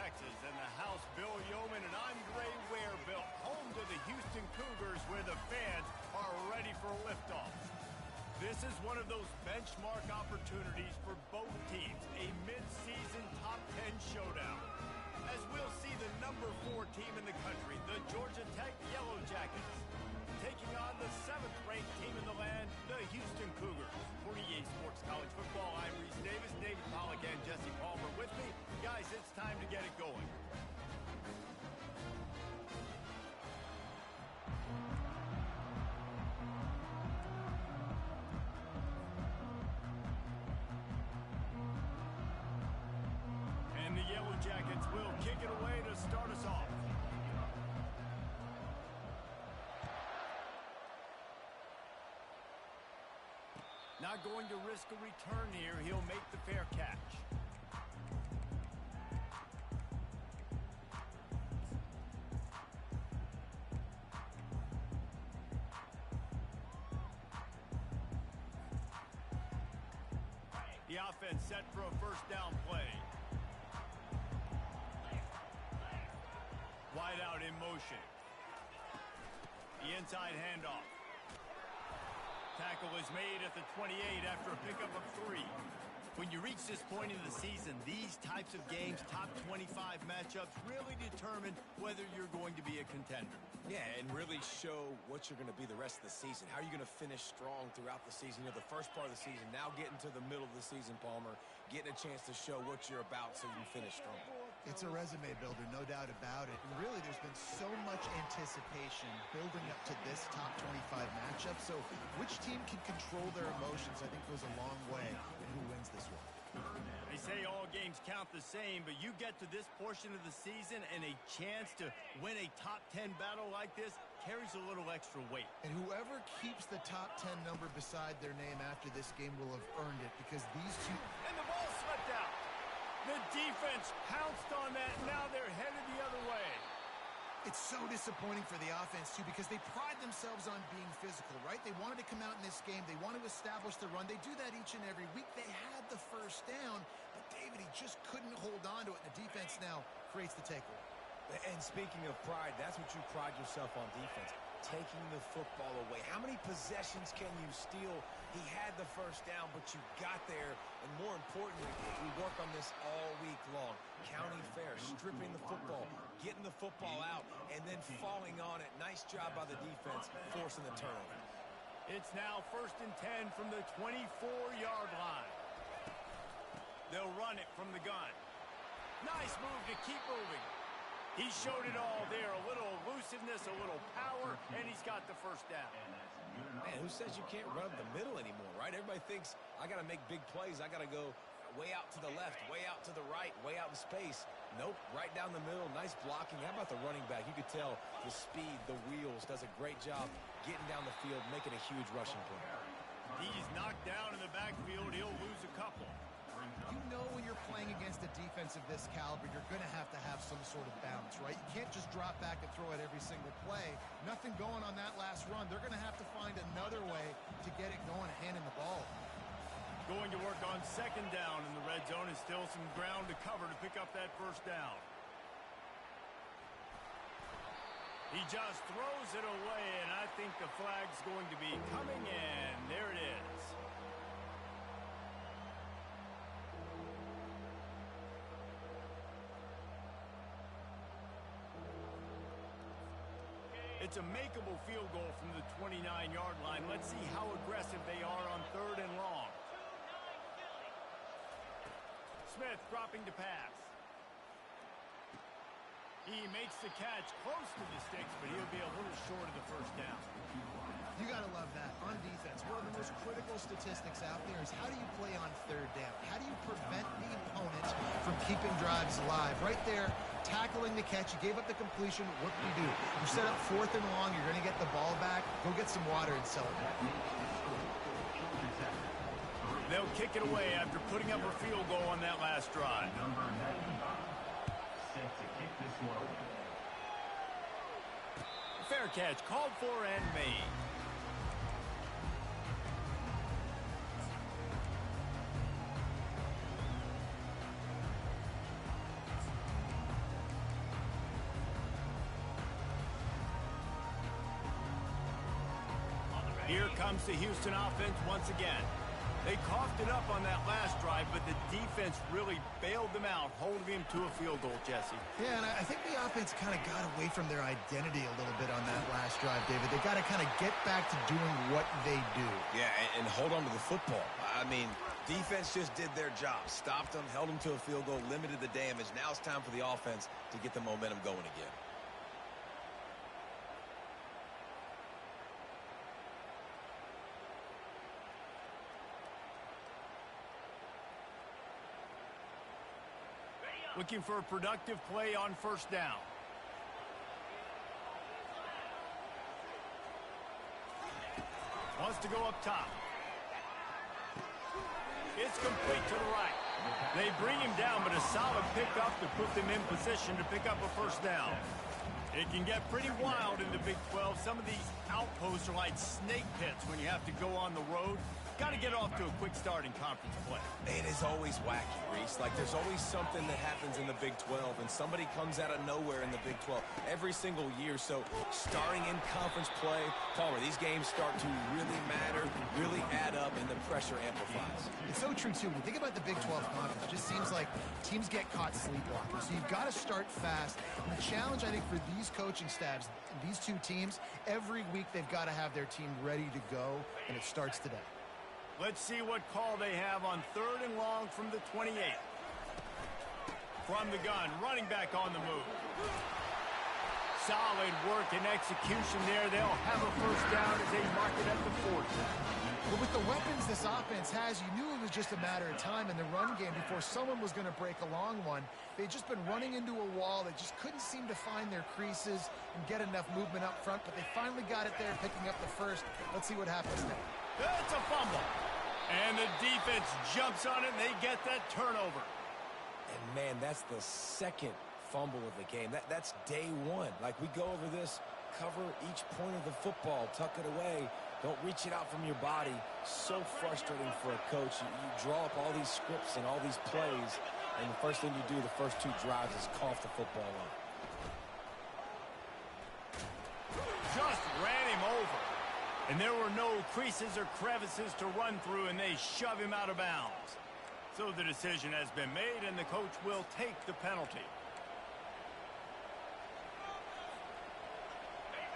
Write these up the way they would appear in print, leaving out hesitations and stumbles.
Texas, and the house Bill Yeoman and Andre Ware built, home to the Houston Cougars, where the fans are ready for liftoff. This is one of those benchmark opportunities for both teams, a mid-season top 10 showdown. As we'll see the number 4 team in the country, the Georgia Tech Yellow Jackets, taking on the 7th-ranked team in the land, the Houston Cougars. For EA Sports College Football, I'm Reese Davis, David Pollack, and Jesse Palmer with me. Guys, it's time to get it going. And the Yellow Jackets will kick it away to start us off. Not going to risk a return here. He'll make the fair catch. The offense set for a first down play. Wide out in motion. The inside handoff. Tackle is made at the 28 after a pickup of 3. When you reach this point in the season, these types of games, top 25 matchups, really determine whether you're going to be a contender. Yeah, and really show what you're going to be the rest of the season. How are you going to finish strong throughout the season? You know, the first part of the season, now getting to the middle of the season, Palmer, getting a chance to show what you're about so you can finish strong. It's a resume builder, no doubt about it. And really, there's been so much anticipation building up to this top 25 matchup. So which team can control their emotions, I think, goes a long way in who wins this one. They say all games count the same, but you get to this portion of the season and a chance to win a top 10 battle like this carries a little extra weight. And whoever keeps the top 10 number beside their name after this game will have earned it, because these two... And the ball slipped out. The defense pounced on that. Now they're headed the other way. It's so disappointing for the offense, too, because they pride themselves on being physical, right? They wanted to come out in this game. They want to establish the run. They do that each and every week. They had the first down, but David, he just couldn't hold on to it. The defense now creates the takeaway. And speaking of pride, that's what you pride yourself on defense, taking the football away. How many possessions can you steal? He had the first down, but you got there. And more importantly, we work on this all week long. Counting fair, stripping the football, getting the football out, and then falling on it. Nice job by the defense, forcing the turnover. It's now 1st and 10 from the 24-yard line. They'll run it from the gun. Nice move to keep moving. He showed it all there, a little elusiveness, a little power, and he's got the first down. Man, who says you can't run up the middle anymore, right? Everybody thinks, I got to make big plays. I got to go way out to the left, way out to the right, way out in space. Nope, right down the middle, nice blocking. How about the running back? You could tell the speed, the wheels, does a great job getting down the field, making a huge rushing play. He's knocked down in the backfield. He'll lose a couple. You know when you're playing against a defense of this caliber, you're going to have some sort of balance, right? You can't just drop back and throw it every single play. Nothing going on that last run. They're going to have to find another way to get it going, handing the ball. Going to work on 2nd down in the red zone, and still some ground to cover to pick up that first down. He just throws it away, and I think the flag's going to be coming in. There it is. It's a makeable field goal from the 29-yard line. Let's see how aggressive they are on 3rd and long. Smith dropping to pass. He makes the catch close to the sticks, but he'll be a little short of the first down. You got to love that. On defense, one of the most critical statistics out there is how do you play on 3rd down? How do you prevent the opponent from keeping drives alive? Right there, tackling the catch. You gave up the completion. What do? You set up 4th and long. You're going to get the ball back. Go get some water and celebrate. They'll kick it away after putting up a field goal on that last drive. Number 95 set to kick this one. Fair catch called for and made. Here comes the Houston offense once again. They coughed it up on that last drive, but the defense really bailed them out, holding him to a field goal, Jesse. Yeah, and I think the offense kind of got away from their identity a little bit on that last drive, David. They got to kind of get back to doing what they do. Yeah, and hold on to the football. I mean, defense just did their job. Stopped them, held them to a field goal, limited the damage. Now it's time for the offense to get the momentum going again. Looking for a productive play on first down. Wants to go up top. It's complete to the right. They bring him down, but a solid pickup to put them in position to pick up a first down. It can get pretty wild in the Big 12. Some of these outposts are like snake pits when you have to go on the road. Got to get off to a quick start in conference play. It is always wacky, Reese. Like, there's always something that happens in the Big 12, and somebody comes out of nowhere in the Big 12 every single year. So, starting in conference play, Palmer, these games start to really matter, really add up, and the pressure amplifies. It's so true, too. When you think about the Big 12 conference, it just seems like teams get caught sleepwalking. So, you've got to start fast. And the challenge, I think, for these coaching staffs, these two teams, every week they've got to have their team ready to go, and it starts today. Let's see what call they have on 3rd and long from the 28. From the gun, running back on the move. Solid work and execution there. They'll have a first down as they mark it at the 40. But with the weapons this offense has, you knew it was just a matter of time in the run game before someone was going to break a long one. They'd just been running into a wall. They just couldn't seem to find their creases and get enough movement up front, but they finally got it there, picking up the first. Let's see what happens now. It's a fumble. And the defense jumps on it, and they get that turnover. And, man, that's the second fumble of the game. That's day one. Like, we go over this, cover each point of the football, tuck it away. Don't reach it out from your body. So frustrating for a coach. You draw up all these scripts and all these plays, and the first thing you do the first 2 drives is cough the football up. Just ran him over. And there were no creases or crevices to run through, and they shove him out of bounds. So the decision has been made, and the coach will take the penalty.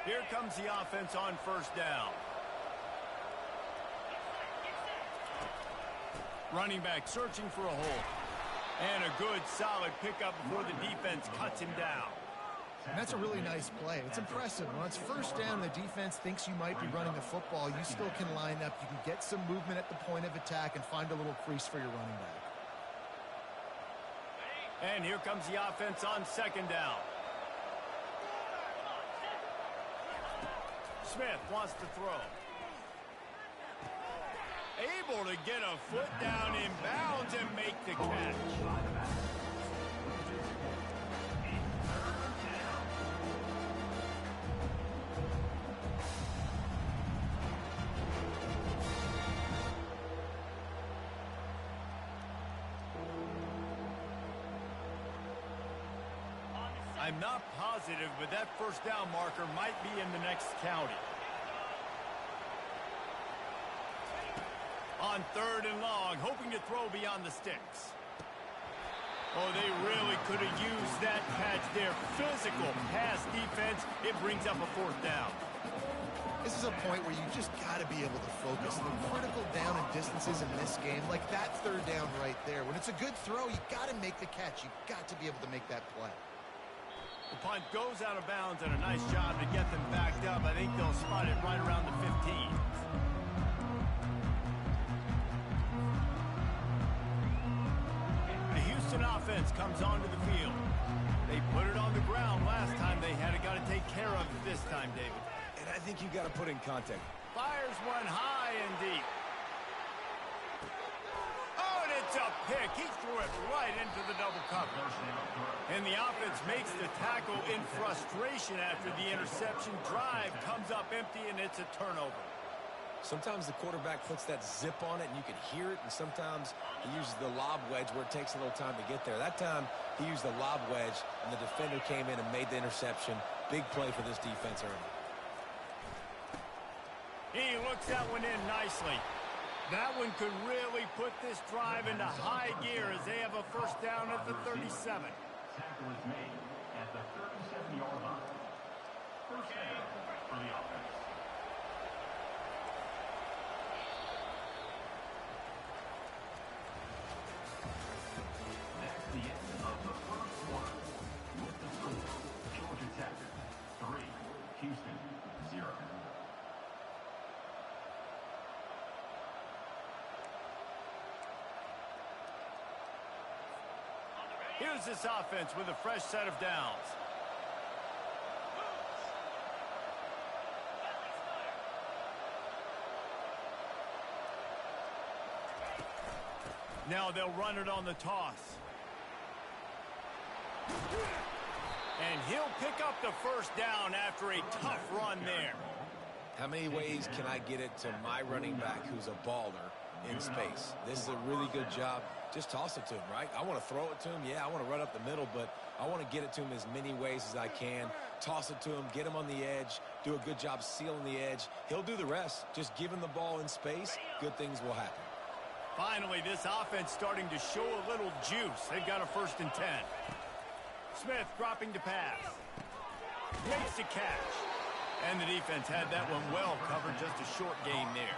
Here comes the offense on first down. Running back searching for a hole. And a good, solid pickup before the defense cuts him down. And that's a really nice play. It's impressive. When it's first down and the defense thinks you might be running the football, you still can line up. You can get some movement at the point of attack and find a little crease for your running back. And here comes the offense on second down. Smith wants to throw. Able to get a foot down in bounds and make the catch. I'm not positive, but that first down marker might be in the next county. On 3rd and long, hoping to throw beyond the sticks. Oh, they really could have used that catch there. Physical pass defense. It brings up a 4th down. This is a point where you just got to be able to focus. The critical down and distances in this game, like that 3rd down right there. When it's a good throw, you got to make the catch. You got to be able to make that play. The punt goes out of bounds, and a nice job to get them backed up. I think they'll spot it right around the 15. The Houston offense comes onto the field. They put it on the ground last time. They had it got to take care of it this time, David. And I think you got to put in context. Fires one high and deep. Oh, and it's a pick. He threw it right into the double coverage. And the offense makes the tackle in frustration after the interception. Drive comes up empty, and it's a turnover. Sometimes the quarterback puts that zip on it, and you can hear it, and sometimes he uses the lob wedge where it takes a little time to get there. That time, he used the lob wedge, and the defender came in and made the interception. Big play for this defense early. He looks that one in nicely. That one could really put this drive into high gear as they have a first down at the 37. Tackle is made at the 37-yard line. First down for the offense. That's the end of the first quarter. With the score, Georgia Tech 3, Houston 0. Here's this offense with a fresh set of downs. Now they'll run it on the toss. And he'll pick up the first down after a tough run there. How many ways can I get it to my running back who's a baller in space? This is a really good job. Just toss it to him, right? I want to throw it to him. Yeah, I want to run up the middle, but I want to get it to him as many ways as I can. Toss it to him, get him on the edge, do a good job sealing the edge. He'll do the rest. Just give him the ball in space, good things will happen. Finally, this offense starting to show a little juice. They've got a 1st and 10. Smith dropping to pass. Makes the catch. And the defense had that one well covered, just a short gain there.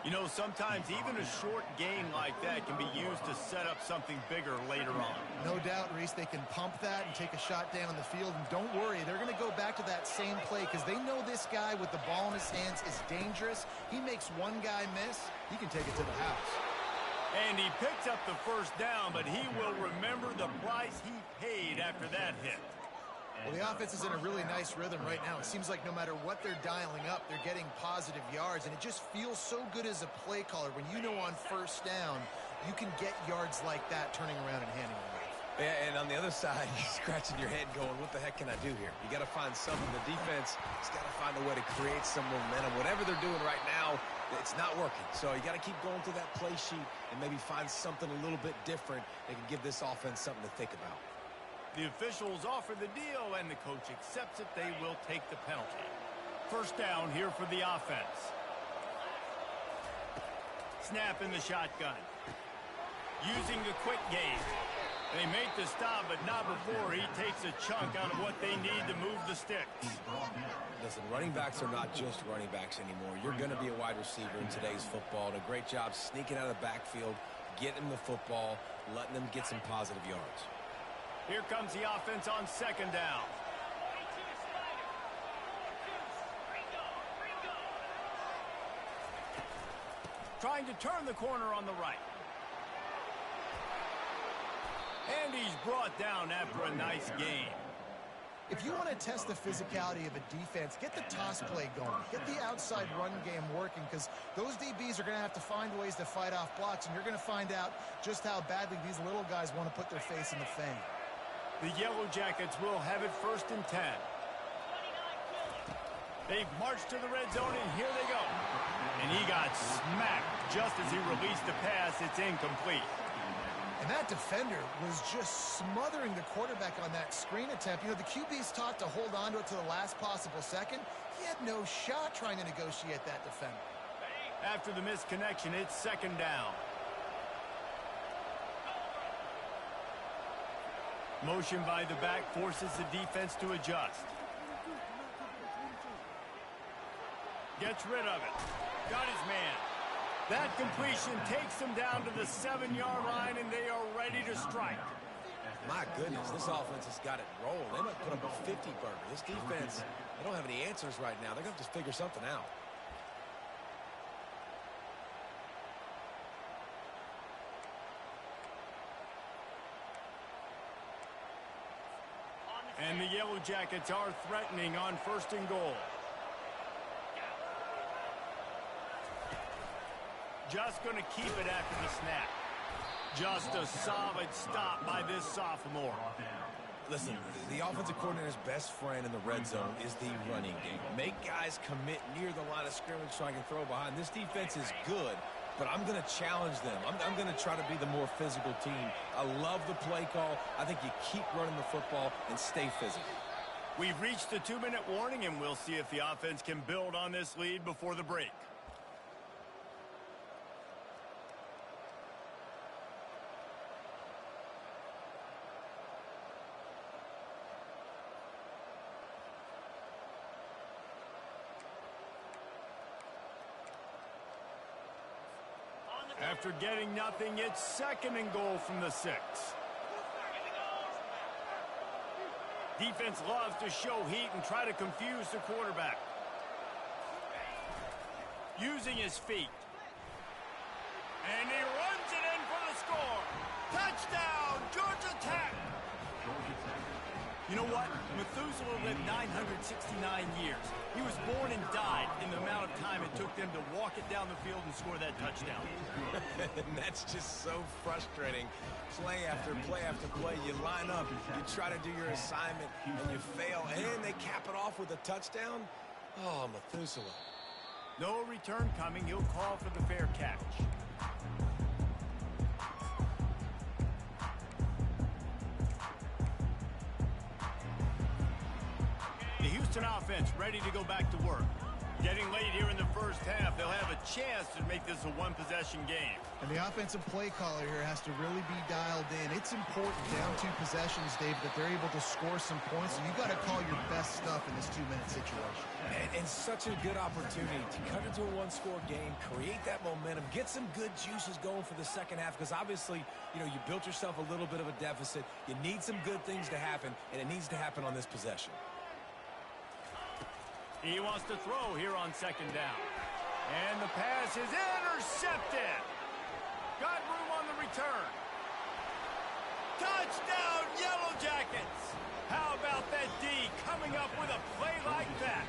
You know, sometimes even a short gain like that can be used to set up something bigger later on. No doubt, Reese, they can pump that and take a shot down the field. And don't worry, they're going to go back to that same play because they know this guy with the ball in his hands is dangerous. He makes one guy miss, he can take it to the house. And he picks up the first down, but he will remember the price he paid after that hit. Well, the offense is in a really nice rhythm right now. It seems like no matter what they're dialing up, they're getting positive yards, and it just feels so good as a play caller when you know on first down you can get yards like that turning around and handing it off. Yeah, and on the other side, you're scratching your head going, what the heck can I do here? You got to find something. The defense has got to find a way to create some momentum. Whatever they're doing right now, it's not working. So you got to keep going through that play sheet and maybe find something a little bit different that can give this offense something to think about. The officials offer the deal, and the coach accepts it. They will take the penalty. First down here for the offense. Snap in the shotgun. Using the quick game. They make the stop, but not before he takes a chunk out of what they need to move the sticks. Listen, running backs are not just running backs anymore. You're going to be a wide receiver in today's football. And a great job sneaking out of the backfield, getting the football, letting them get some positive yards. Here comes the offense on 2nd down. Trying to turn the corner on the right. And he's brought down after a nice gain. If you want to test the physicality of a defense, get the toss play going. Get the outside run game working because those DBs are going to have to find ways to fight off blocks, and you're going to find out just how badly these little guys want to put their face in the fang. The Yellow Jackets will have it 1st and 10. They've marched to the red zone, and here they go. And he got smacked just as he released the pass. It's incomplete. And that defender was just smothering the quarterback on that screen attempt. You know, the QB's taught to hold on to it to the last possible second. He had no shot trying to negotiate that defender. After the misconnection, it's 2nd down. Motion by the back forces the defense to adjust. Gets rid of it. Got his man. That completion takes them down to the 7-yard line, and they are ready to strike. My goodness, this offense has got it rolled. They might put up a 50-burger. This defense, they don't have any answers right now. They're going to just figure something out. And the Yellow Jackets are threatening on 1st and goal. Just going to keep it after the snap. Just a solid stop by this sophomore. Listen, the offensive coordinator's best friend in the red zone is the running game. Make guys commit near the line of scrimmage so I can throw behind. This defense is good, but I'm going to challenge them. I'm going to try to be the more physical team. I love the play call. I think you keep running the football and stay physical. We've reached the 2-minute warning, and we'll see if the offense can build on this lead before the break. After getting nothing, it's 2nd and goal from the 6. Defense loves to show heat and try to confuse the quarterback. Using his feet. And he runs it in for the score. Touchdown, Georgia Tech. You know what? Methuselah lived 969 years. He was born and died in the amount of time it took them to walk it down the field and score that touchdown. And that's just so frustrating. Play after play after play. You line up, you try to do your assignment, and you fail, and they cap it off with a touchdown? Oh, Methuselah. No return coming. He'll call for the fair catch. The Houston offense ready to go back to work. Getting late here in the first half, they'll have a chance to make this a one-possession game. And the offensive play caller here has to really be dialed in. It's important down 2 possessions, Dave, that they're able to score some points. So you got to call your best stuff in this 2-minute situation. And such a good opportunity to cut into a 1-score game, create that momentum, get some good juices going for the second half, because obviously, you know, you built yourself a little bit of a deficit. You need some good things to happen, and it needs to happen on this possession. He wants to throw here on 2nd down. And the pass is intercepted. Got room on the return. Touchdown, Yellow Jackets. How about that D coming up with a play like that?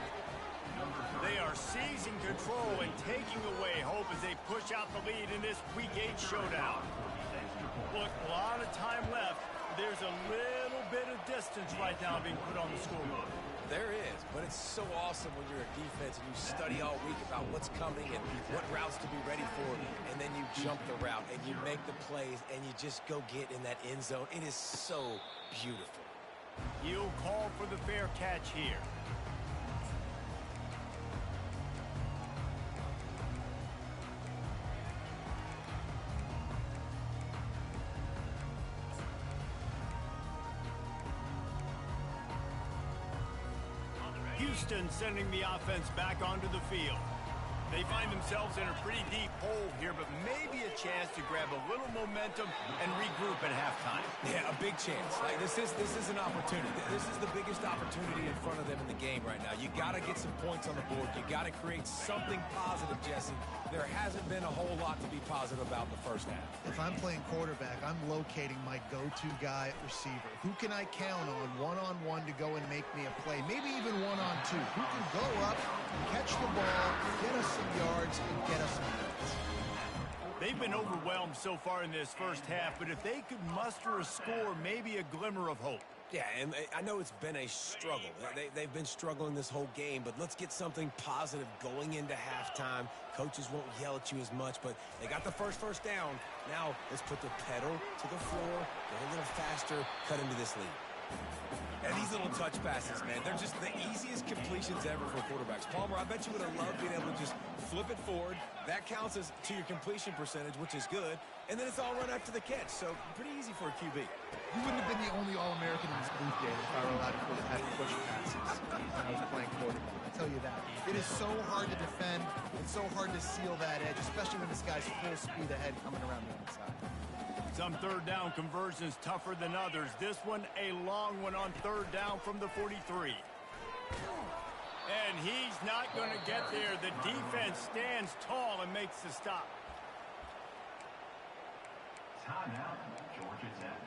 They are seizing control and taking away hope as they push out the lead in this Week 8 showdown. Look, a lot of time left. There's a little bit of distance right now being put on the scoreboard. There is, but it's so awesome when you're a defense and you study all week about what's coming and what routes to be ready for, and then you jump the route and you make the plays and you just go get in that end zone. It is so beautiful. He'll call for the fair catch here. Houston sending the offense back onto the field. They find themselves in a pretty deep hole here, but maybe a chance to grab a little momentum and regroup at halftime. Yeah, a big chance. Like this is an opportunity. This is the biggest opportunity in front of them in the game right now. You got to get some points on the board. You got to create something positive, Jesse. There hasn't been a whole lot to be positive about in the first half. If I'm playing quarterback, I'm locating my go-to guy at receiver. Who can I count on one-on-one to go and make me a play? Maybe even one-on-two. Who can go up, catch the ball, get us some yards, and get us some points? They've been overwhelmed so far in this first half, but if they could muster a score, maybe a glimmer of hope. Yeah, and I know it's been a struggle. They've been struggling this whole game, but let's get something positive going into halftime. Coaches won't yell at you as much, but they got the first down. Now let's put the pedal to the floor, get a little faster, cut into this lead. And these little touch passes, man, they're just the easiest completions ever for quarterbacks. Palmer, I bet you would have loved being able to just flip it forward. That counts as to your completion percentage, which is good. And then it's all run after the catch, so pretty easy for a QB. You wouldn't have been the only All-American in this booth game if I were allowed to have push passes when I was playing quarterback. I'll tell you that. It is so hard to defend. It's so hard to seal that edge, especially when this guy's full speed ahead coming around the outside. Some 3rd down conversions tougher than others. This one a long one on 3rd down from the 43. And he's not going to get there. The defense stands tall and makes the stop. Timeout, Georgia Tech.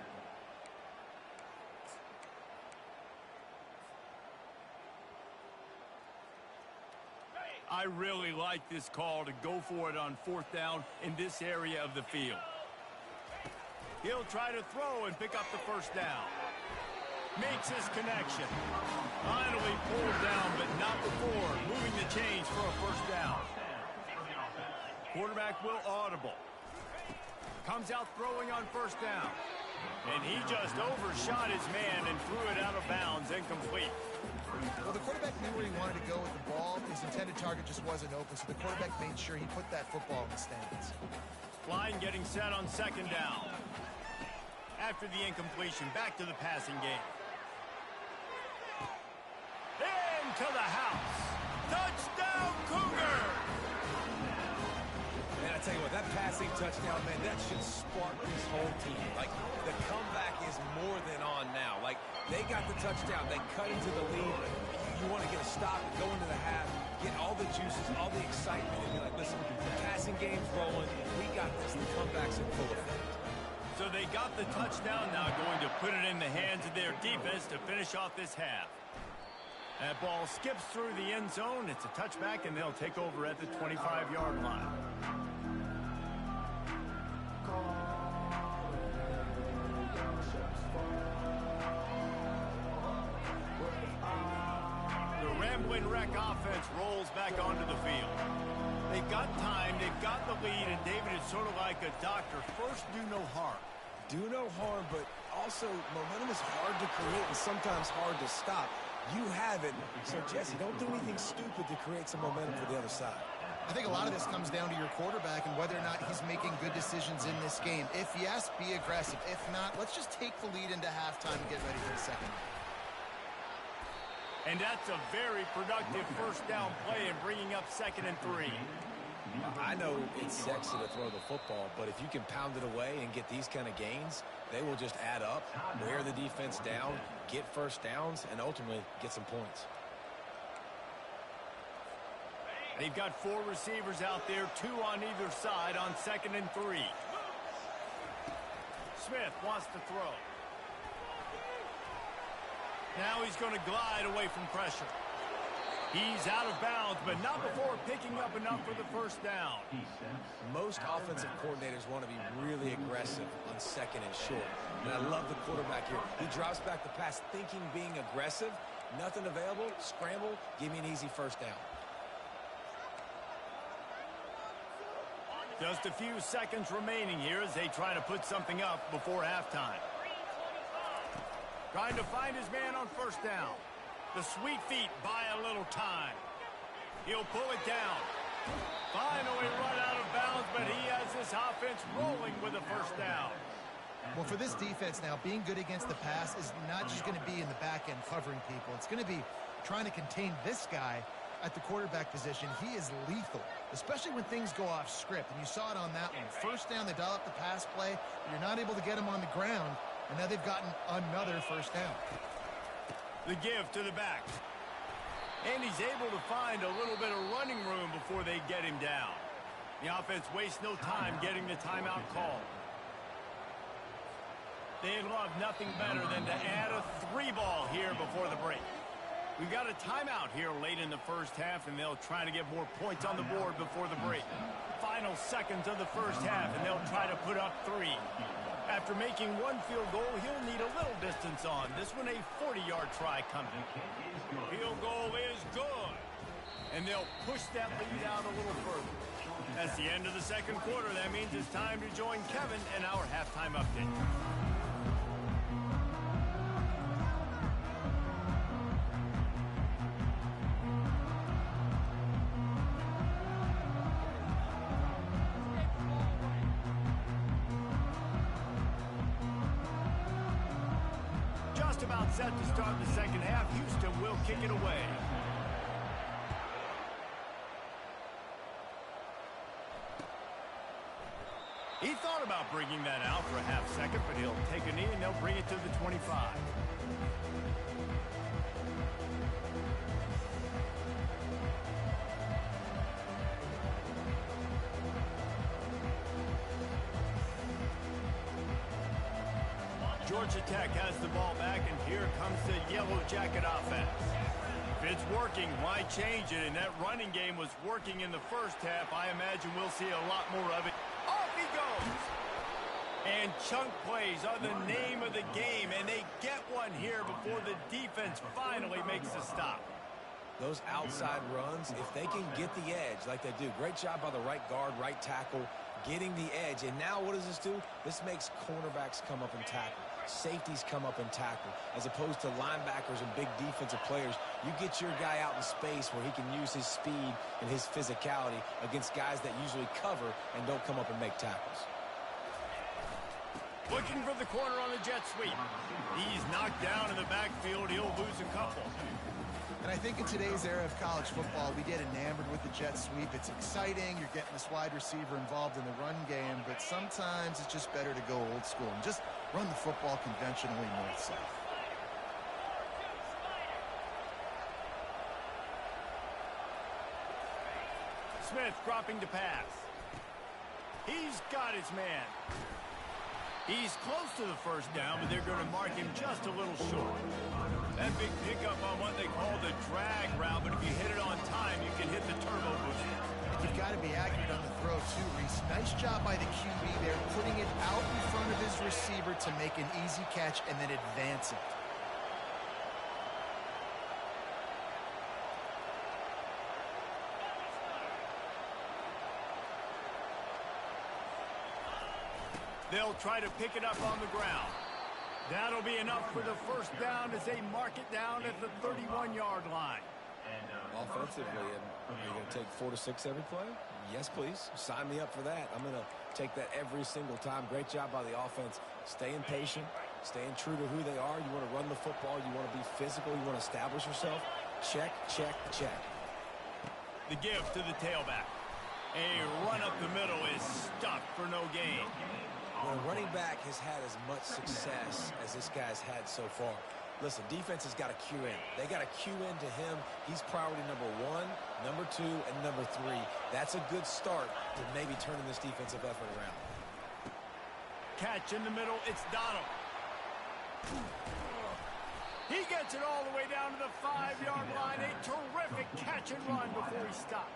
I really like this call to go for it on 4th down in this area of the field. He'll try to throw and pick up the 1st down. Makes his connection. Finally pulled down, but not before moving the chains for a 1st down. Quarterback will audible. Comes out throwing on 1st down. And he just overshot his man and threw it out of bounds, incomplete. Well, the quarterback knew where he wanted to go with the ball. His intended target just wasn't open, so the quarterback made sure he put that football in the stands. Line getting set on second down. After the incompletion, back to the passing game. Into the house. Touchdown, Cougar! Man, I tell you what, that passing touchdown, man, that should spark this whole team. Like, the comeback is more than on now. Like, they got the touchdown. They cut into the lead. You want to get a stop, go into the half, get all the juices, all the excitement, and be like, listen, the passing game's rolling. We got this. The comeback's in full effect. So they got the touchdown, now going to put it in the hands of their defense to finish off this half. That ball skips through the end zone. It's a touchback, and they'll take over at the 25-yard line. The Rambling Wreck offense rolls back onto the field. They've got time, they've got the lead, and David is sort of like a doctor. First, do no harm. Do no harm, but also momentum is hard to create and sometimes hard to stop. You have it, so Jesse, don't do anything stupid to create some momentum for the other side. I think a lot of this comes down to your quarterback and whether or not he's making good decisions in this game. If yes, be aggressive. If not, let's just take the lead into halftime and get ready for the second half. And that's a very productive first down play and bringing up 2nd and 3. I know it's sexy to throw the football, but if you can pound it away and get these kind of gains, they will just add up, wear the defense down, get first downs, and ultimately get some points. They've got 4 receivers out there, 2 on either side on 2nd and 3. Smith wants to throw. Now he's going to glide away from pressure. He's out of bounds, but not before picking up enough for the first down. Most offensive coordinators want to be really aggressive on 2nd and short. And I love the quarterback here. He drops back the pass thinking being aggressive. Nothing available, scramble, give me an easy first down. Just a few seconds remaining here as they try to put something up before halftime. Trying to find his man on first down. The sweet feet buy a little time. He'll pull it down. Finally run out of bounds, but he has this offense rolling with a first down. Well, for this defense now, being good against the pass is not just going to be in the back end covering people. It's going to be trying to contain this guy at the quarterback position. He is lethal, especially when things go off script. And you saw it on that one. First down, they dial up the pass play. You're not able to get him on the ground, and now they've gotten another first down. The give to the back. And he's able to find a little bit of running room before they get him down. The offense wastes no time getting the timeout call. They'd love nothing better than to add a 3-ball here before the break. We've got a timeout here late in the first half, and they'll try to get more points on the board before the break. Final seconds of the first half, and they'll try to put up 3. After making 1 field goal, he'll need a little distance on. This one a 40-yard try coming. Field goal is good. And they'll push that lead out a little further. That's the end of the second quarter. That means it's time to join Kevin in our halftime update. About set to start the second half. Houston will kick it away. He thought about bringing that out for a half second, but he'll take a knee and they'll bring it to the 25. Georgia Tech has the ball back, and here comes the Yellow Jacket offense. If it's working, why change it? And that running game was working in the first half. I imagine we'll see a lot more of it. Off he goes! And chunk plays are the name of the game, and they get one here before the defense finally makes a stop. Those outside runs, if they can get the edge like they do, great job by the right guard, right tackle, getting the edge. And now what does this do? This makes cornerbacks come up and tackle. Safeties come up and tackle. As opposed to linebackers and big defensive players, you get your guy out in space where he can use his speed and his physicality against guys that usually cover and don't come up and make tackles. Looking for the corner on the jet sweep. He's knocked down in the backfield. He'll lose a couple. And I think in today's era of college football, we get enamored with the jet sweep. It's exciting. You're getting this wide receiver involved in the run game, but sometimes it's just better to go old school and just run the football conventionally north-south. Smith dropping to pass. He's got his man. He's close to the first down, but they're going to mark him just a little short. That big pickup on what they call the drag route, but if you hit it on time, you can hit the turbo boost. You've got to be accurate on the throw, too, Reese. Nice job by the QB there, putting it out in front of his receiver to make an easy catch and then advance it. They'll try to pick it up on the ground. That'll be enough for the first down as they mark it down at the 31-yard line. Offensively, are you going to take 4 to 6 every play? Yes, please. Sign me up for that. I'm going to take that every single time. Great job by the offense. Staying patient, staying true to who they are. You want to run the football. You want to be physical. You want to establish yourself. Check, check, check. The give to the tailback. A run up the middle is stuffed for no gain. When a running back has had as much success as this guy's had so far, listen, defense has got to cue in. They got to cue in to him. He's priority number 1, number 2, and number 3. That's a good start to maybe turning this defensive effort around. Catch in the middle. It's Donald. He gets it all the way down to the 5-yard line. A terrific catch and run before he stopped.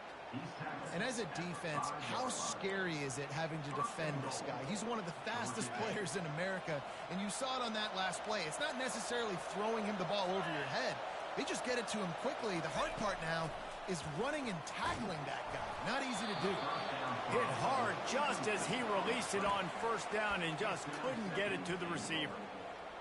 And as a defense, how scary is it having to defend this guy? He's one of the fastest players in America, and you saw it on that last play. It's not necessarily throwing him the ball over your head. They just get it to him quickly. The hard part now is running and tackling that guy. Not easy to do. Hit hard just as he released it on first down and just couldn't get it to the receiver.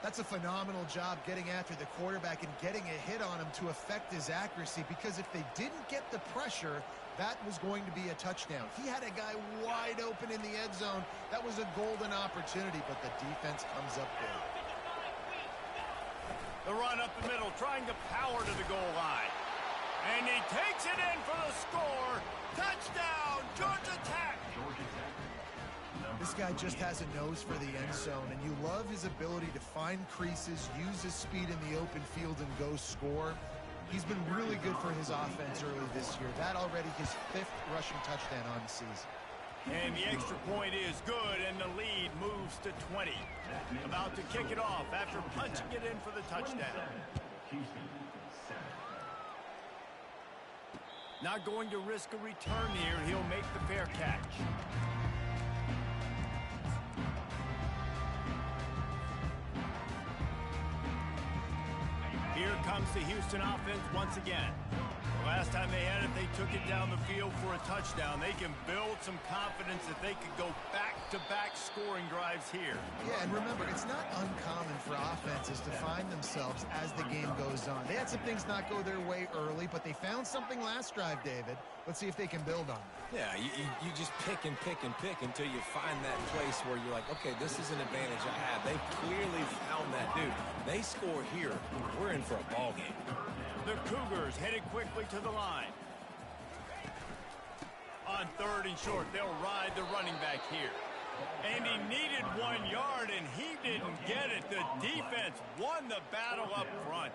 That's a phenomenal job getting after the quarterback and getting a hit on him to affect his accuracy, because if they didn't get the pressure, that was going to be a touchdown. He had a guy wide open in the end zone. That was a golden opportunity, but the defense comes up big. The run up the middle, trying to power to the goal line. And he takes it in for the score. Touchdown, Georgia Tech. This guy just has a nose for the end zone, and you love his ability to find creases, use his speed in the open field, and go score. He's been really good for his offense early this year. That already his 5th rushing touchdown on the season. And the extra point is good, and the lead moves to 20. About to kick it off after punching it in for the touchdown. Not going to risk a return here. He'll make the fair catch. Here comes the Houston offense once again. The last time they had it, they took it down the field for a touchdown. They can build some confidence that they could go back-to-back scoring drives here. Yeah, and remember, it's not uncommon for offenses to find themselves as the game goes on. They had some things not go their way early, but they found something last drive, David. Let's see if they can build on it. Yeah, you just pick and pick and pick until you find that place where you're like, okay, this is an advantage I have. They clearly found that, dude. They score here, we're in for a ball game. The Cougars headed quickly to the line. On 3rd and short, they'll ride the running back here. And he needed 1 yard, and he didn't get it. The defense won the battle up front.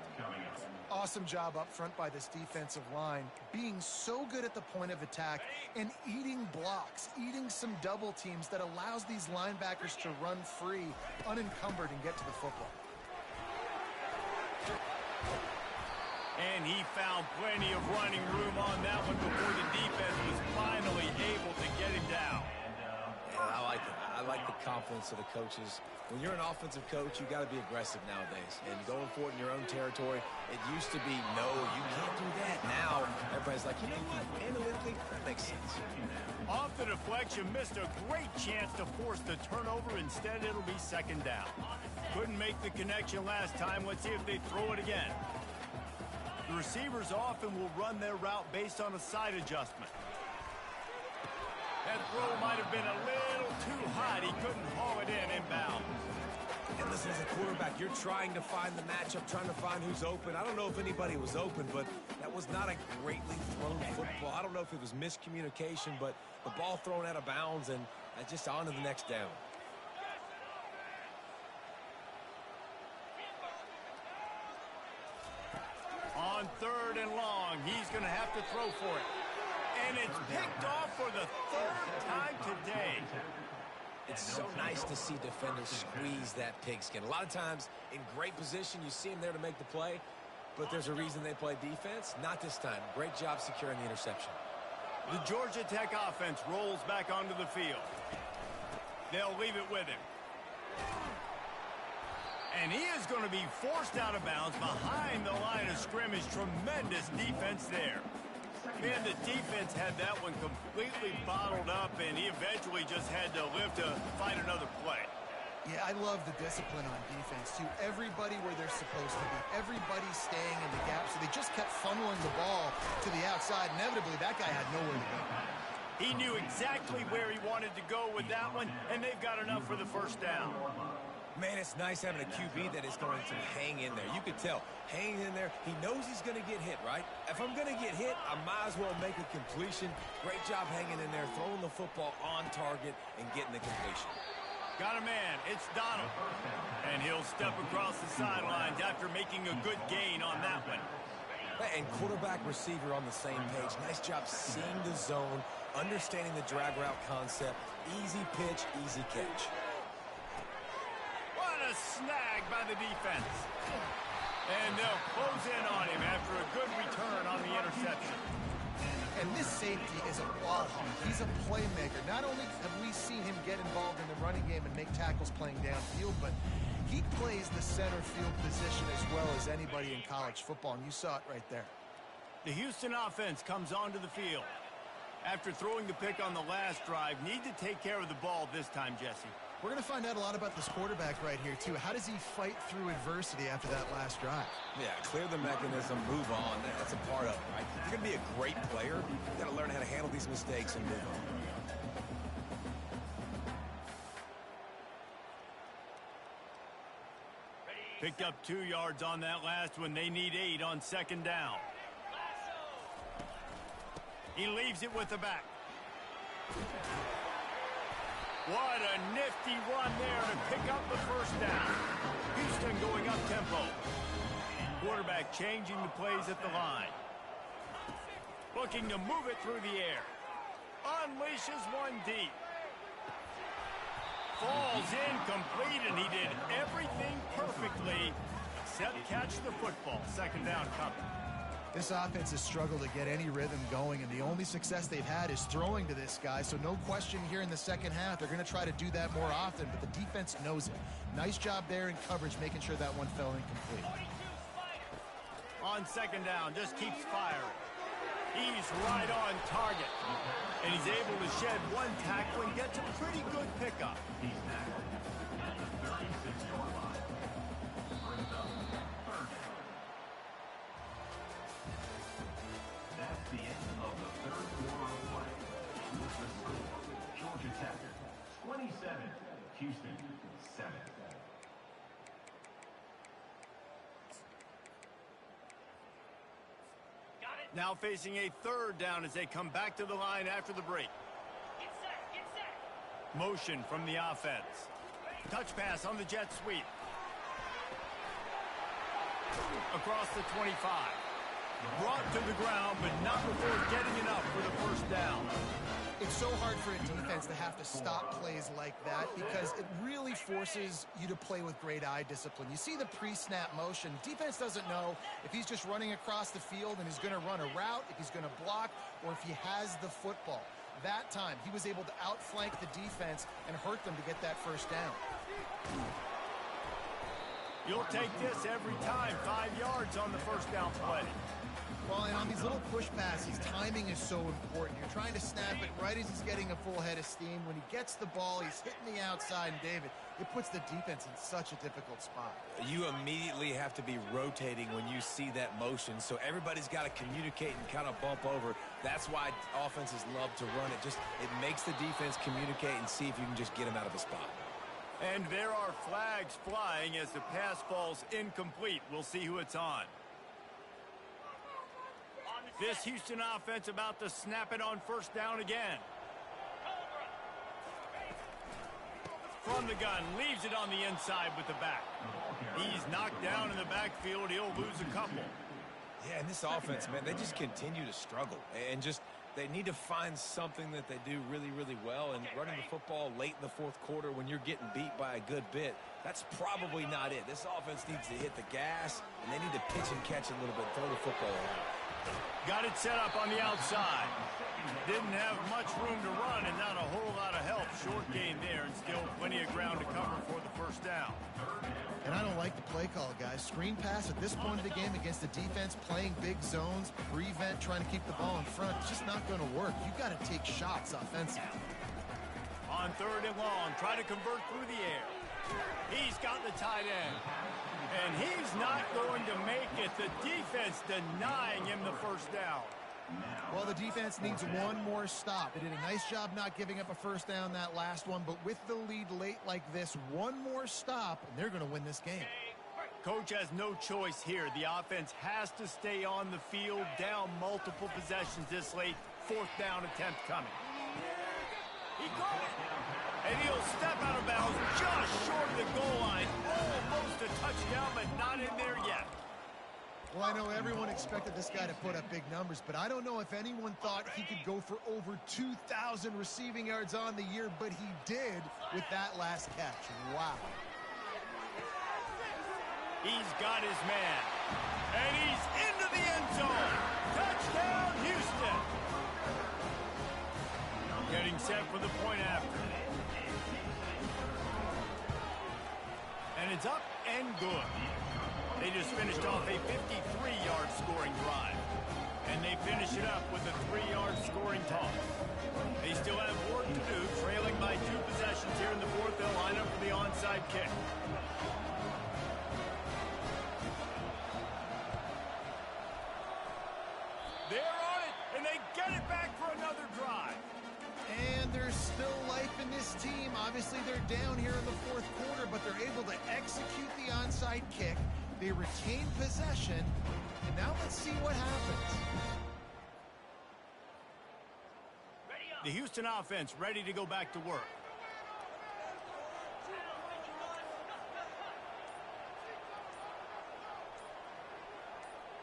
Awesome job up front by this defensive line, being so good at the point of attack and eating blocks, eating some double teams that allows these linebackers to run free, unencumbered, and get to the football. And he found plenty of running room on that one before the defense was finally able to get him down. Yeah, like it. I like the confidence of the coaches. When you're an offensive coach, you got to be aggressive nowadays. And going for it in your own territory, it used to be, no, you can't do that. Now, everybody's like, you know what? Analytically, that makes sense. Off the deflection, missed a great chance to force the turnover. Instead, it'll be second down. Couldn't make the connection last time. Let's see if they throw it again. The receivers often will run their route based on a side adjustment. That throw might have been a little too hot. He couldn't haul it in inbound. And listen, as a quarterback, you're trying to find the matchup, trying to find who's open. I don't know if anybody was open, but that was not a greatly thrown football. I don't know if it was miscommunication, but the ball thrown out of bounds and just on to the next down. On 3rd and long, he's going to have to throw for it. And it's picked off for the 3rd time today. It's so nice to see defenders squeeze that pigskin. A lot of times, in great position, you see them there to make the play, but there's a reason they play defense. Not this time. Great job securing the interception. The Georgia Tech offense rolls back onto the field. They'll leave it with him. And he is going to be forced out of bounds behind the line of scrimmage. Tremendous defense there. Man, the defense had that one completely bottled up, and he eventually just had to live to find another play. Yeah, I love the discipline on defense, too. Everybody where they're supposed to be. Everybody staying in the gap, so they just kept funneling the ball to the outside. Inevitably, that guy had nowhere to go. He knew exactly where he wanted to go with that one, and they've got enough for the first down. Man, it's nice having a QB that is going to hang in there. You could tell, hanging in there, he knows he's going to get hit, right? If I'm going to get hit, I might as well make a completion. Great job hanging in there, throwing the football on target and getting the completion. Got a man. It's Donald. And he'll step across the sidelines after making a good gain on that one. And quarterback receiver on the same page. Nice job seeing the zone, understanding the drag route concept. Easy pitch, easy catch. What a snag by the defense. And they'll close in on him after a good return on the interception. And this safety is a ball hawk. He's a playmaker. Not only have we seen him get involved in the running game and make tackles playing downfield, but he plays the center field position as well as anybody in college football, and you saw it right there. The Houston offense comes onto the field. After throwing the pick on the last drive, need to take care of the ball this time, Jesse. We're going to find out a lot about this quarterback right here, too. How does he fight through adversity after that last drive? Yeah, clear the mechanism, move on. That's a part of it, right? If you're going to be a great player, you've got to learn how to handle these mistakes and move on. Picked up 2 yards on that last one. They need 8 on second down. He leaves it with the back. What a nifty run there to pick up the first down. Houston going up tempo. Quarterback changing the plays at the line. Looking to move it through the air. Unleashes one deep. Falls incomplete, and he did everything perfectly except catch the football. Second down coming. This offense has struggled to get any rhythm going, and the only success they've had is throwing to this guy. So no question here in the second half, they're going to try to do that more often, but the defense knows it. Nice job there in coverage, making sure that one fell incomplete. On second down, just keeps firing. He's right on target. And he's able to shed one tackle and gets a pretty good pickup. He's now at the 36-yard line. Brings up third down. That's the end of the third quarter of play. With the score, Georgia Tech 27, Houston 7. Now facing a third down as they come back to the line after the break. Get set. Motion from the offense. Touch pass on the jet sweep. Across the 25. Brought to the ground, but not before getting enough for the first down. It's so hard for a defense to have to stop plays like that because it really forces you to play with great eye discipline. You see the pre-snap motion. Defense doesn't know if he's just running across the field and he's going to run a route, if he's going to block, or if he has the football. That time, he was able to outflank the defense and hurt them to get that first down. You'll take this every time. 5 yards on the first down play. Well, and on these little push passes, timing is so important. You're trying to snap it right as he's getting a full head of steam. When he gets the ball, he's hitting the outside, and David, it puts the defense in such a difficult spot. You immediately have to be rotating when you see that motion, so everybody's got to communicate and kind of bump over. That's why offenses love to run it. It makes the defense communicate and see if you can just get him out of a spot. And there are flags flying as the pass falls incomplete. We'll see who it's on. This Houston offense about to snap it on first down again. From the gun, leaves it on the inside with the back. He's knocked down in the backfield. He'll lose a couple. Yeah, and this offense, man, they just continue to struggle. And they need to find something that they do really, really well. And running the football late in the fourth quarter when you're getting beat by a good bit, that's probably not it. This offense needs to hit the gas, and they need to pitch and catch a little bit, throw the football around. Got it set up on the outside. Didn't have much room to run and not a whole lot of help. Short gain there and still plenty of ground to cover for the first down. And I don't like the play call, guys. Screen pass at this point of the game against the defense, playing big zones, prevent, trying to keep the ball in front. It's just not going to work. You got to take shots offensively. On third and long, try to convert through the air. He's got the tight end. And he's not going to make it. The defense denying him the first down. Well, the defense needs one more stop. They did a nice job not giving up a first down that last one, but with the lead late like this, one more stop, and they're going to win this game. Coach has no choice here. The offense has to stay on the field, down multiple possessions this late. Fourth down attempt coming. He caught it. And he'll step out of bounds just short of the goal line. Almost a touchdown, but not in there yet. Well, I know everyone expected this guy to put up big numbers, but I don't know if anyone thought he could go for over 2,000 receiving yards on the year, but he did with that last catch. Wow. He's got his man. And he's into the end zone. Touchdown, Houston. Getting set for the point after. And it's up and good. They just finished off a 53-yard scoring drive. And they finish it up with a 3-yard scoring toss. They still have work to do, trailing by 2 possessions here in the fourth. They'll line up for the onside kick. They're on it, and they get it back for another drive. And there's still life in this team. Obviously, they're down here in the fourth quarter, but they're able to execute the onside kick. They retain possession, and now let's see what happens. The Houston offense ready to go back to work.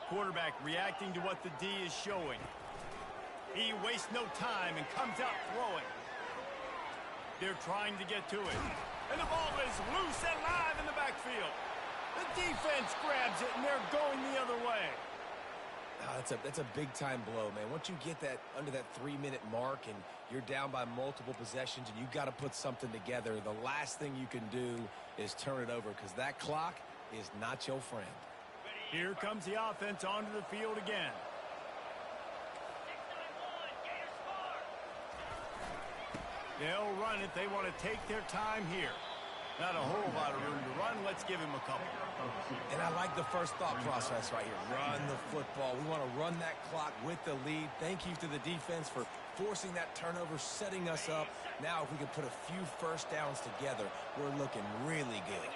Quarterback reacting to what the D is showing. He wastes no time and comes out throwing. They're trying to get to it. And the ball is loose and live in the backfield. The defense grabs it, and they're going the other way. That's a big-time blow, man. Once you get that under that 3-minute mark and you're down by multiple possessions and you've got to put something together, the last thing you can do is turn it over because that clock is not your friend. Here comes the offense onto the field again. They'll run it. They want to take their time here. Not a whole lot of room to run. Let's give him a couple. And I like the first thought process right here. Run the football. We want to run that clock with the lead. Thank you to the defense for forcing that turnover, setting us up. Now if we can put a few first downs together, we're looking really good.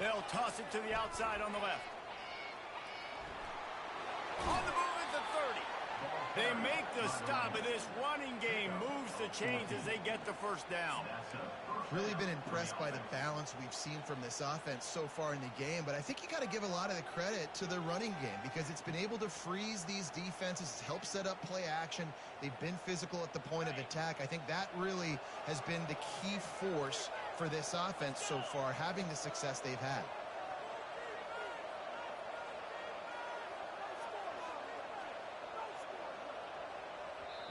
They'll toss it to the outside on the left. On the move at the 30. They make the stop, and this running game moves the chains as they get the first down. Really been impressed by the balance we've seen from this offense so far in the game, but I think you got to give a lot of the credit to the running game because it's been able to freeze these defenses, help set up play action. They've been physical at the point of attack. I think that really has been the key force for this offense so far, having the success they've had.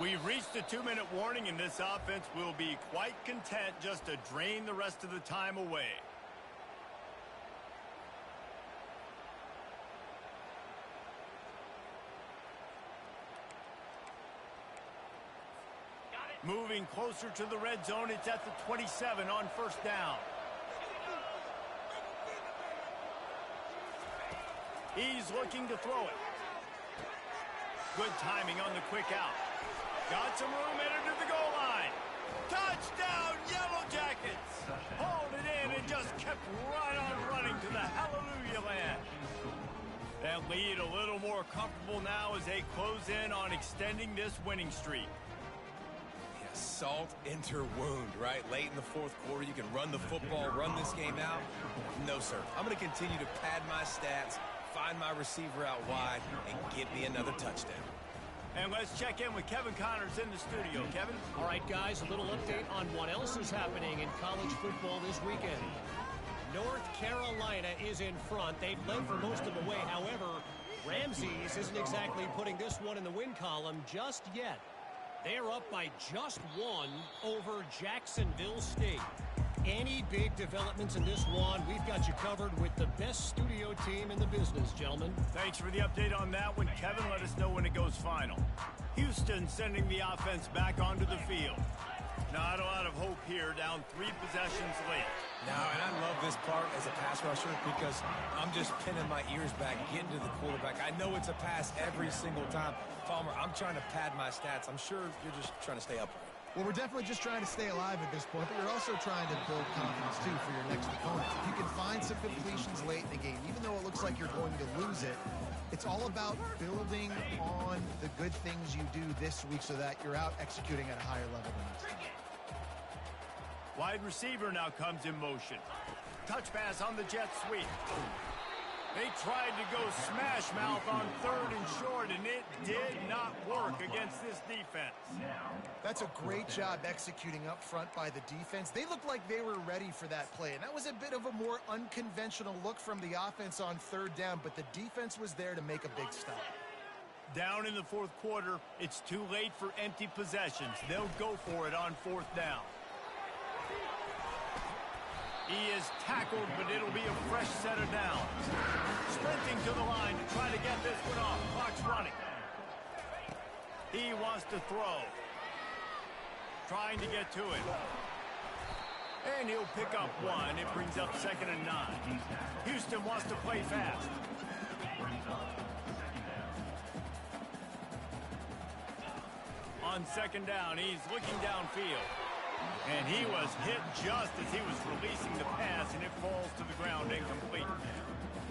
We've reached the 2-minute warning, and this offense will be quite content just to drain the rest of the time away. Moving closer to the red zone, it's at the 27 on first down. He's looking to throw it. Good timing on the quick out. Got some room, headed to the goal line. Touchdown, Yellow Jackets! Hauled it in and just kept right on running to the hallelujah land. That lead a little more comfortable now as they close in on extending this winning streak. Salt into wound, right? Late in the fourth quarter, you can run the football, run this game out. No, sir. I'm going to continue to pad my stats, find my receiver out wide, and get me another touchdown. And let's check in with Kevin Connors in the studio. Kevin? All right, guys, a little update on what else is happening in college football this weekend. North Carolina is in front. They've led for most of the way. However, Ramses isn't exactly putting this one in the win column just yet. They're up by just one over Jacksonville State. Any big developments in this one, we've got you covered with the best studio team in the business, gentlemen. Thanks for the update on that one, Kevin. Let us know when it goes final. Houston sending the offense back onto the field. Not a lot of hope here, down 3 possessions late. No, and I love this part as a pass rusher because I'm just pinning my ears back, getting to the quarterback. I know it's a pass every single time. Palmer, I'm trying to pad my stats. I'm sure you're just trying to stay upright. Well, we're definitely just trying to stay alive at this point, but you're also trying to build confidence, too, for your next opponent. If you can find some completions late in the game, even though it looks like you're going to lose it, it's all about building on the good things you do this week so that you're out executing at a higher level than next time. Wide receiver now comes in motion. Touch pass on the jet sweep. They tried to go smash mouth on 3rd and short, and it did not work against this defense. That's a great job executing up front by the defense. They looked like they were ready for that play, and that was a bit of a more unconventional look from the offense on 3rd down, but the defense was there to make a big stop. Down in the 4th quarter, it's too late for empty possessions. They'll go for it on 4th down. He is tackled, but it'll be a fresh set of downs. Sprinting to the line to try to get this one off. Clock's running. He wants to throw. Trying to get to it. And he'll pick up 1. It brings up 2nd and 9. Houston wants to play fast. On 2nd down, he's looking downfield. And he was hit just as he was releasing the pass, and it falls to the ground incomplete.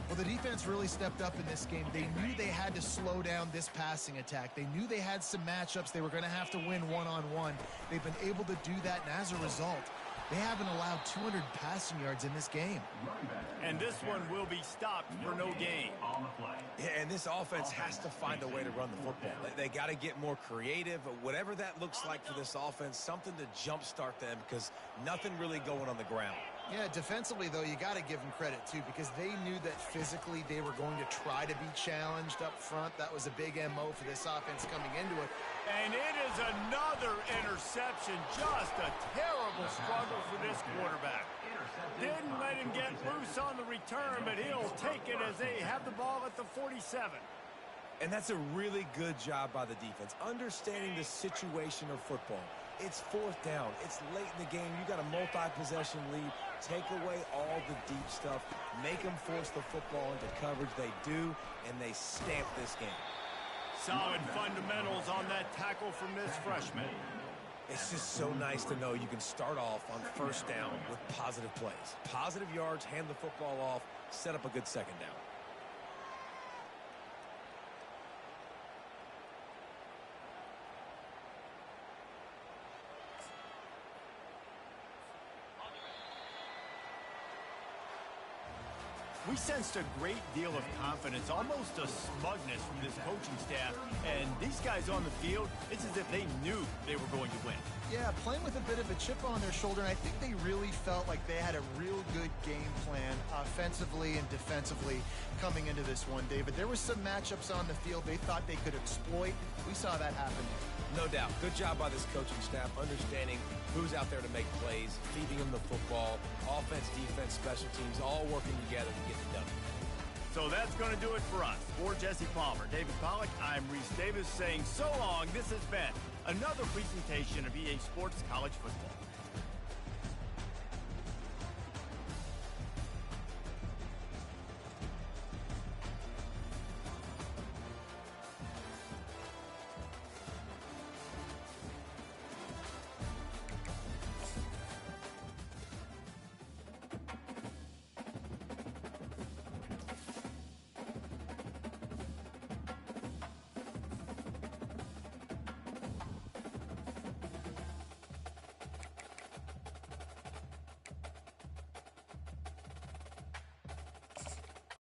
Well, the defense really stepped up in this game. They knew they had to slow down this passing attack. They knew they had some matchups they were going to have to win one-on-one. They've been able to do that, and as a result, they haven't allowed 200 passing yards in this game. And this one will be stopped for no gain. Yeah, and this offense has to find a way to run the football. They got to get more creative, whatever that looks like for this offense, something to jumpstart them because nothing really going on the ground. Yeah, defensively, though, you got to give them credit, too, because they knew that physically they were going to try to be challenged up front. That was a big MO for this offense coming into it. And it is another interception. Just a terrible struggle for this quarterback. Didn't let him get loose on the return, but he'll take it as they have the ball at the 47. And that's a really good job by the defense, understanding the situation of football. It's 4th down. It's late in the game. You got a multi-possession lead. Take away all the deep stuff. Make them force the football into coverage. They do, and they stamp this game. Solid fundamentals on that tackle from this freshman. It's just so nice to know you can start off on 1st down with positive plays. Positive yards, hand the football off, set up a good 2nd down. We sensed a great deal of confidence, almost a smugness from this coaching staff. And these guys on the field, it's as if they knew they were going to win. Yeah, playing with a bit of a chip on their shoulder, and I think they really felt like they had a real good game plan offensively and defensively coming into this one, David. There were some matchups on the field they thought they could exploit. We saw that happen. No doubt. Good job by this coaching staff, understanding who's out there to make plays, feeding them the football, offense, defense, special teams, all working together to get the W. So that's going to do it for us. For Jesse Palmer, David Pollack, I'm Reese Davis saying so long. This has been another presentation of EA Sports College Football.